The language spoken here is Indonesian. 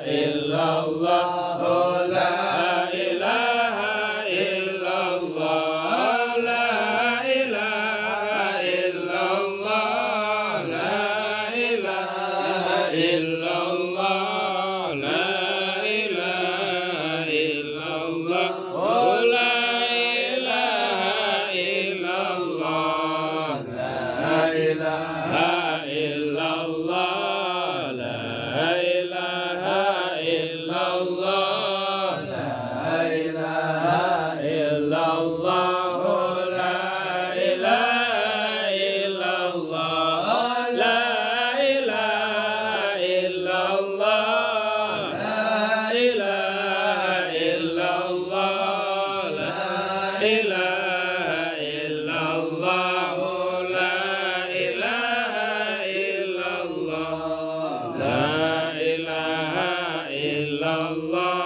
illallah, la ilaha illallah, la ilaha illallah, la ilaha illallah, la ilaha illallah, la ilaha illallah, la ilaha illallah, la ilaha illallah, la ilaha illallah, la ilaha illallah, la ilaha illallah, la ilaha illallah, la ilaha illallah, la ilaha illallah, la ilaha illallah.